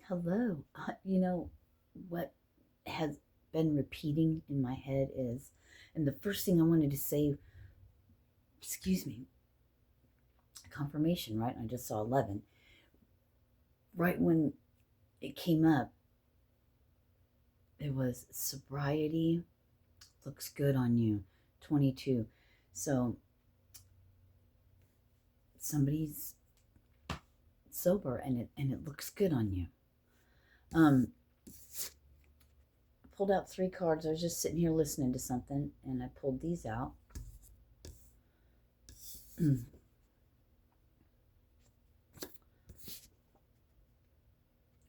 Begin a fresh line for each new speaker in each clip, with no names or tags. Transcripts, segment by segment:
Hello. What has been repeating in my head is, and the first thing I wanted to say, excuse me, confirmation, right? I just saw 11. Right when it came up, it was sobriety looks good on you, 22. So somebody's sober and it looks good on you. I pulled out 3 cards. I was just sitting here listening to something, and I pulled these out.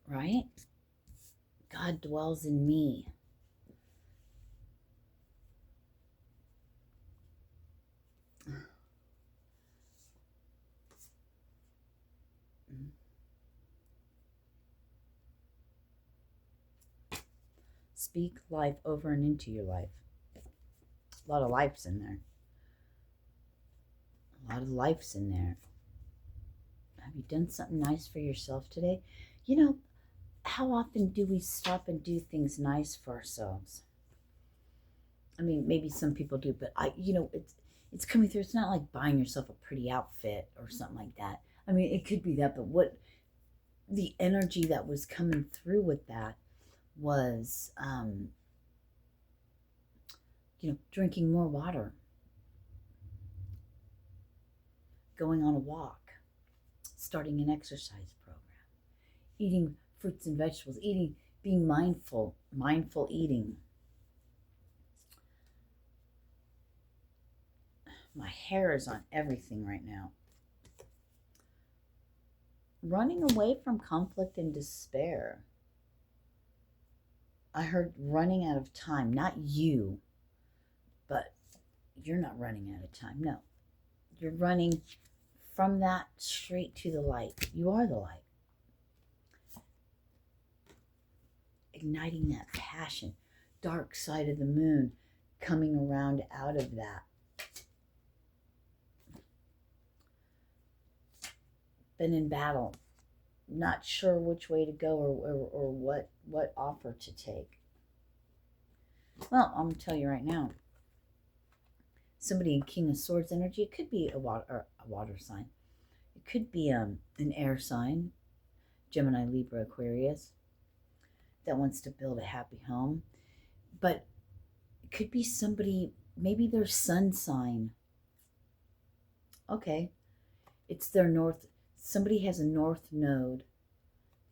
Right? God dwells in me. Speak life over and into your life. A lot of life's in there. A lot of life's in there. Have you done something nice for yourself today? How often do we stop and do things nice for ourselves? I mean, maybe some people do, but it's coming through. It's not like buying yourself a pretty outfit or something like that. I mean, it could be that, but what the energy that was coming through with that was, drinking more water, going on a walk, starting an exercise program, eating fruits and vegetables, being mindful eating. My hair is on everything right now. Running away from conflict and despair. I heard running out of time, not you, but you're not running out of time. No, you're running from that straight to the light. You are the light. Igniting that passion, dark side of the moon, coming around out of that. Been in battle, not sure which way to go or what offer to take. Well, I'm gonna tell you right now. Somebody in King of Swords energy. It could be a water sign. It could be an air sign, Gemini, Libra, Aquarius, that wants to build a happy home. But it could be somebody, maybe their sun sign. Okay, it's their north. Somebody has a north node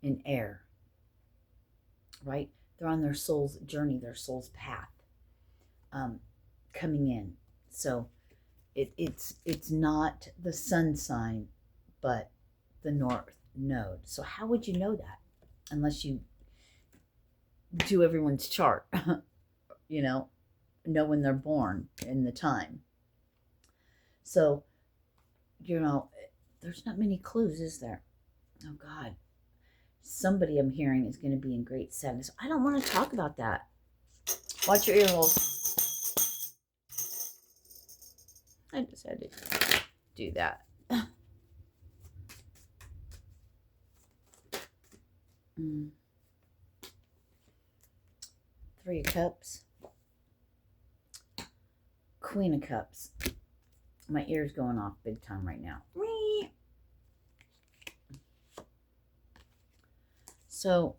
in air, right? They're on their soul's journey, their soul's path, coming in. So it's not the sun sign, but the north node. So how would you know that unless you do everyone's chart? know when they're born and the time. So there's not many clues, is there? Oh God, somebody I'm hearing is going to be in great sadness. I don't want to talk about that. Watch your ear holes. I just had to do that. 3 of Cups. Queen of Cups. My ear's going off big time right now. So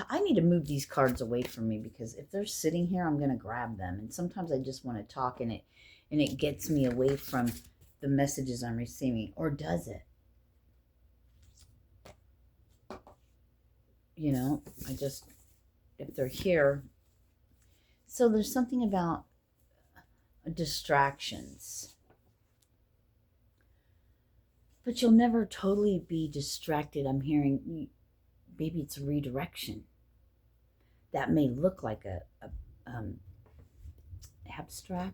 I need to move these cards away from me, because if they're sitting here, I'm going to grab them. And sometimes I just want to talk, and it gets me away from the messages I'm receiving. Or does it? If they're here. So there's something about distractions. But you'll never totally be distracted. I'm hearing maybe it's a redirection. That may look like an abstraction,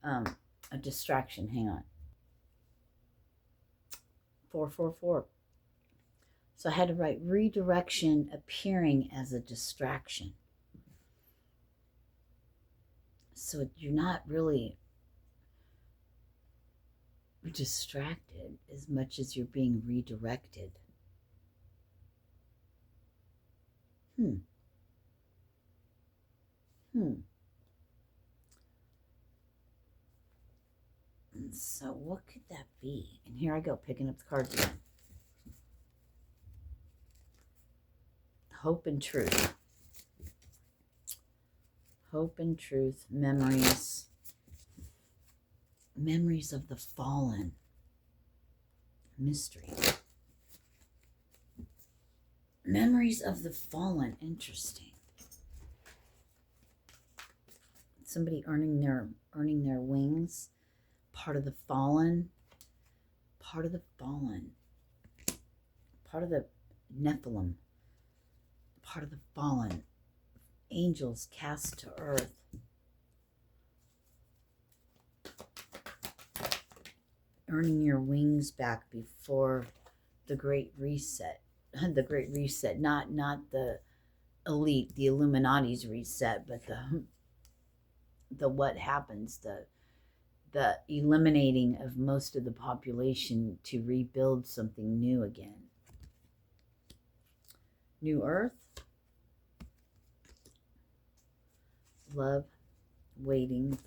a distraction. Hang on. 444. So I had to write redirection appearing as a distraction. So you're not really distracted as much as you're being redirected. Hmm. And so what could that be? And here I go, picking up the cards again. Hope and truth. Hope and truth, memories. Memories of the fallen. Mystery. Memories of the fallen. Interesting. Somebody earning their wings. Part of the fallen. Part of the fallen. Part of the Nephilim. Part of the fallen. Angels cast to earth. Earning your wings back before the Great Reset. The Great Reset, not the elite, the Illuminati's reset, but the what happens, the eliminating of most of the population to rebuild something new again. New Earth. Love, waiting.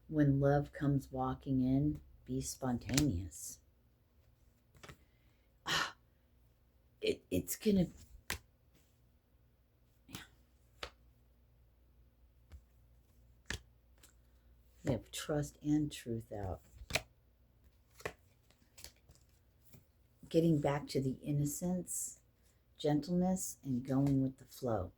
When love comes walking in, be spontaneous. It's gonna. We have trust and truth out. Getting back to the innocence, gentleness, and going with the flow.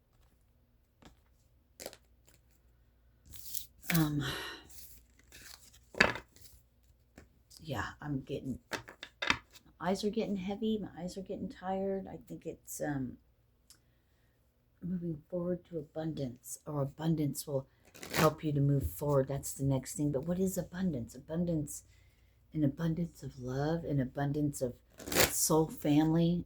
Yeah, I'm getting, my eyes are getting heavy, my eyes are getting tired. I think it's moving forward to abundance, or abundance will help you to move forward. That's the next thing. But what is abundance? Abundance, an abundance of love, an abundance of soul family.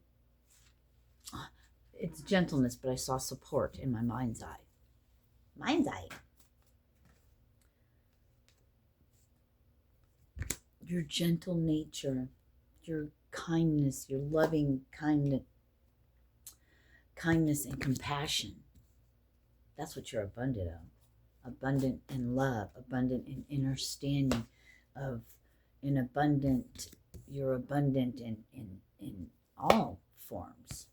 It's gentleness, but I saw support in my mind's eye. Mind's eye. Your gentle nature, your kindness, your loving kindness and compassion. That's what you're abundant of. Abundant in love, abundant in understanding of an abundant, you're abundant in all forms.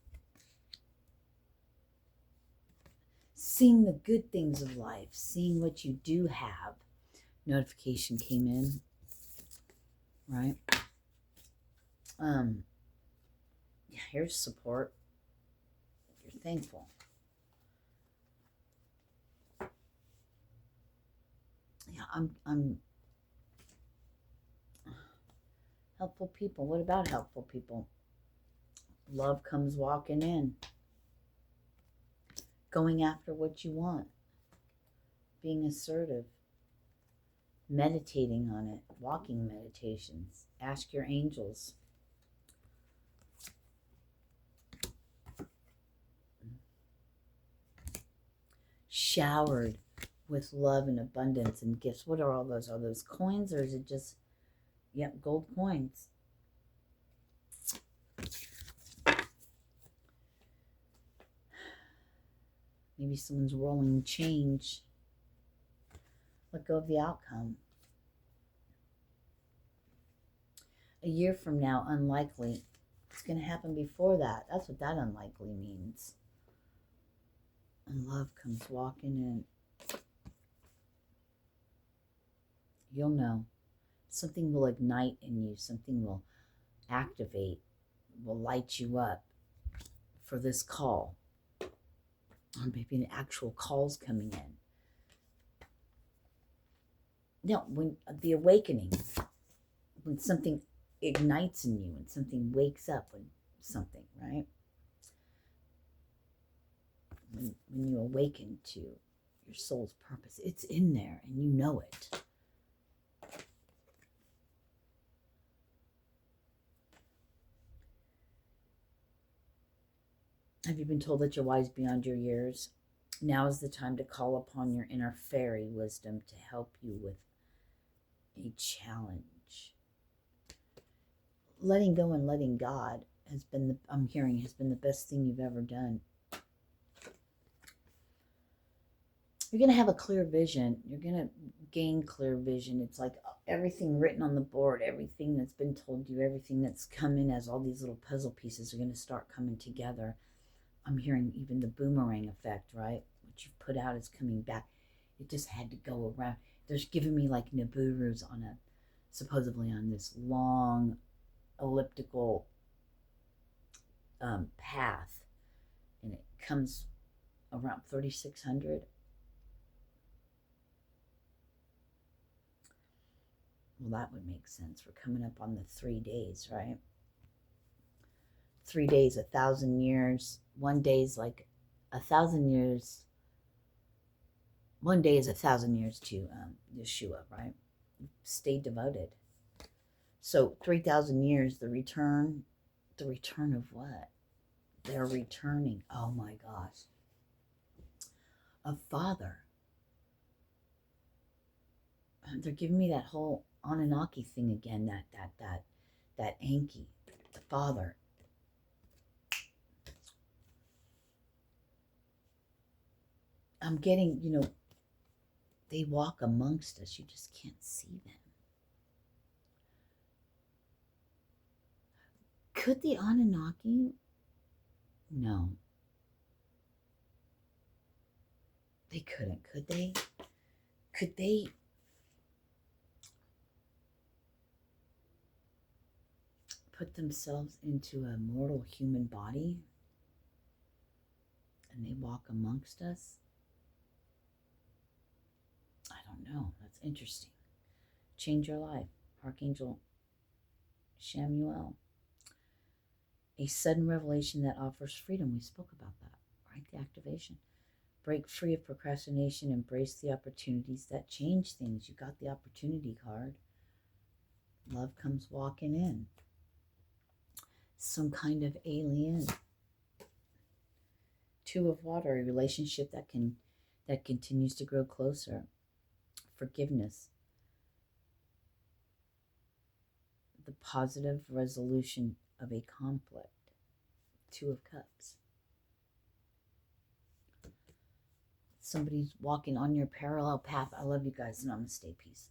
Seeing the good things of life, seeing what you do have. Notification came in. Right? Yeah, here's support. You're thankful. Yeah, I'm helpful people. What about helpful people? Love comes walking in. Going after what you want. Being assertive. Meditating on it. Walking meditations. Ask your angels. Showered with love and abundance and gifts. What are all those? Are those coins, or is it just, yep, gold coins? Maybe someone's rolling change. Let go of the outcome. A year from now, unlikely. It's going to happen before that. That's what that unlikely means. And love comes walking in. You'll know. Something will ignite in you. Something will activate, will light you up for this call. Or maybe an actual call's coming in. No, when the awakening, when something ignites in you, when something wakes up, when something, right? When you awaken to your soul's purpose, it's in there and you know it. Have you been told that you're wise beyond your years? Now is the time to call upon your inner fairy wisdom to help you with a challenge. Letting go and letting God has been I'm hearing has been the best thing you've ever done. You're going to have a clear vision. You're going to gain clear vision. It's like everything written on the board, everything that's been told you, everything that's come in as all these little puzzle pieces are going to start coming together. I'm hearing even the boomerang effect, right? What you've put out is coming back. It just had to go around. There's giving me like Nibiru's on supposedly on this long elliptical path. And it comes around 3,600. Well, that would make sense. We're coming up on the 3 days, right? 3 days, 1,000 years. 1 day is like 1,000 years. 1 day is 1,000 years to Yeshua, right? Stay devoted. So 3,000 years, the return of what? They're returning. Oh my gosh. A father. They're giving me that whole Anunnaki thing again, that Enki, the father. I'm getting, they walk amongst us. You just can't see them. Could the Anunnaki? No. They couldn't, could they? Could they put themselves into a mortal human body and they walk amongst us? I don't know. That's interesting. Change your life. Archangel Shamuel. A sudden revelation that offers freedom. We spoke about that, right? The activation. Break free of procrastination. Embrace the opportunities that change things. You got the opportunity card. Love comes walking in. Some kind of alien. 2 of water, a relationship that continues to grow closer. Forgiveness. The positive resolution of a conflict. 2 of cups. Somebody's walking on your parallel path. I love you guys. Namaste. Peace.